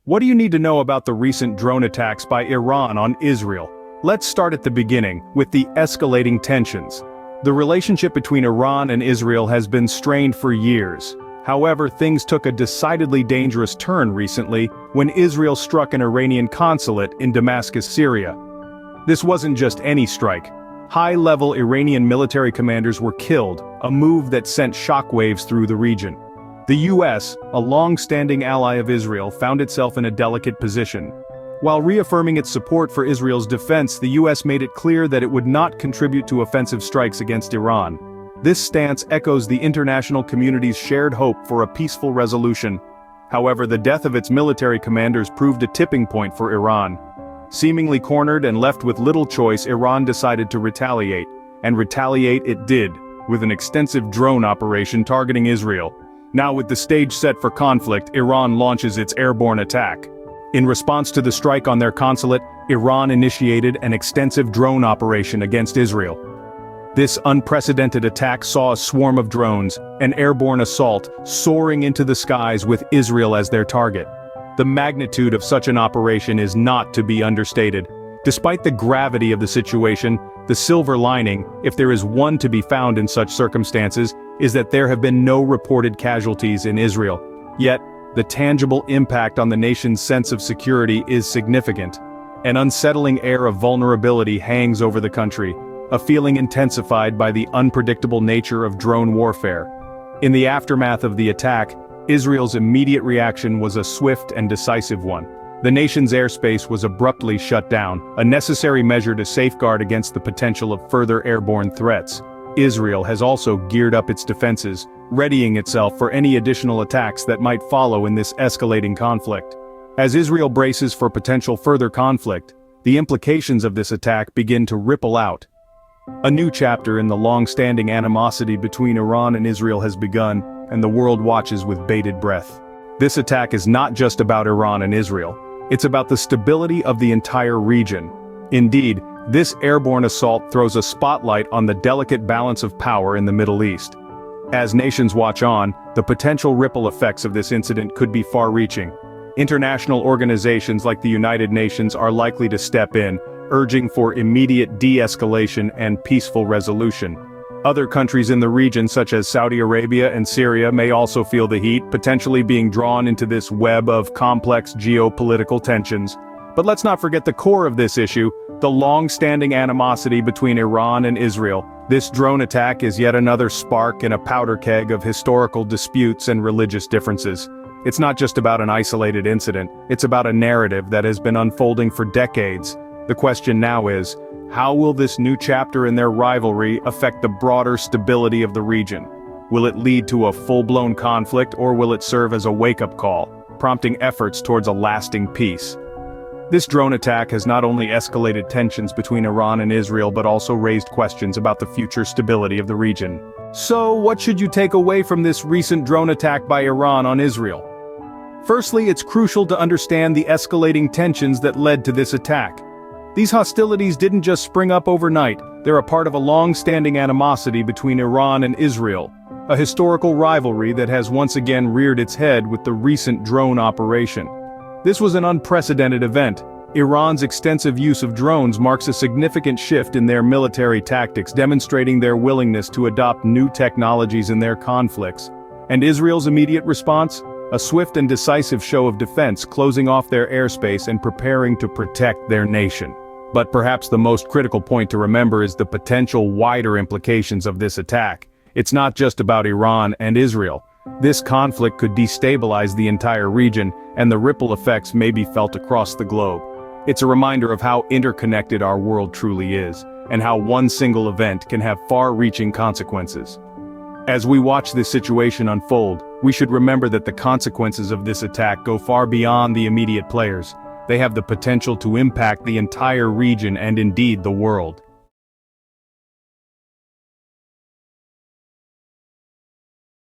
What do you need to know about the recent drone attacks by Iran on Israel? Let's start at the beginning, with the escalating tensions. The relationship between Iran and Israel has been strained for years. However, things took a decidedly dangerous turn recently when Israel struck an Iranian consulate in Damascus, Syria. This wasn't just any strike. High-level Iranian military commanders were killed, a move that sent shockwaves through the region. The US, a long-standing ally of Israel, found itself in a delicate position. While reaffirming its support for Israel's defense, the US made it clear that it would not contribute to offensive strikes against Iran. This stance echoes the international community's shared hope for a peaceful resolution. However, the death of its military commanders proved a tipping point for Iran. Seemingly cornered and left with little choice, Iran decided to retaliate. And retaliate it did, with an extensive drone operation targeting Israel. Now with the stage set for conflict, Iran launches its airborne attack. In response to the strike on their consulate, Iran initiated an extensive drone operation against Israel. This unprecedented attack saw a swarm of drones, an airborne assault, soaring into the skies with Israel as their target. The magnitude of such an operation is not to be understated. Despite the gravity of the situation, the silver lining, if there is one to be found in such circumstances, is that there have been no reported casualties in Israel. Yet, the tangible impact on the nation's sense of security is significant. An unsettling air of vulnerability hangs over the country, a feeling intensified by the unpredictable nature of drone warfare. In the aftermath of the attack, Israel's immediate reaction was a swift and decisive one. The nation's airspace was abruptly shut down, a necessary measure to safeguard against the potential of further airborne threats. Israel has also geared up its defenses, readying itself for any additional attacks that might follow in this escalating conflict. As Israel braces for potential further conflict, the implications of this attack begin to ripple out. A new chapter in the long-standing animosity between Iran and Israel has begun, and the world watches with bated breath. This attack is not just about Iran and Israel. It's about the stability of the entire region. Indeed, this airborne assault throws a spotlight on the delicate balance of power in the Middle East. As nations watch on, the potential ripple effects of this incident could be far-reaching. International organizations like the United Nations are likely to step in, urging for immediate de-escalation and peaceful resolution. Other countries in the region, such as Saudi Arabia and Syria, may also feel the heat, potentially being drawn into this web of complex geopolitical tensions. But let's not forget the core of this issue, the long-standing animosity between Iran and Israel. This drone attack is yet another spark in a powder keg of historical disputes and religious differences. It's not just about an isolated incident, it's about a narrative that has been unfolding for decades. The question now is, how will this new chapter in their rivalry affect the broader stability of the region? Will it lead to a full-blown conflict, or will it serve as a wake-up call, prompting efforts towards a lasting peace? This drone attack has not only escalated tensions between Iran and Israel but also raised questions about the future stability of the region. So, what should you take away from this recent drone attack by Iran on Israel? Firstly, it's crucial to understand the escalating tensions that led to this attack. These hostilities didn't just spring up overnight, they're a part of a long-standing animosity between Iran and Israel, a historical rivalry that has once again reared its head with the recent drone operation. This was an unprecedented event. Iran's extensive use of drones marks a significant shift in their military tactics, demonstrating their willingness to adopt new technologies in their conflicts. And Israel's immediate response? A swift and decisive show of defense, closing off their airspace and preparing to protect their nation. But perhaps the most critical point to remember is the potential wider implications of this attack. It's not just about Iran and Israel. This conflict could destabilize the entire region, and the ripple effects may be felt across the globe. It's a reminder of how interconnected our world truly is, and how one single event can have far-reaching consequences. As we watch this situation unfold, we should remember that the consequences of this attack go far beyond the immediate players. They have the potential to impact the entire region and indeed the world.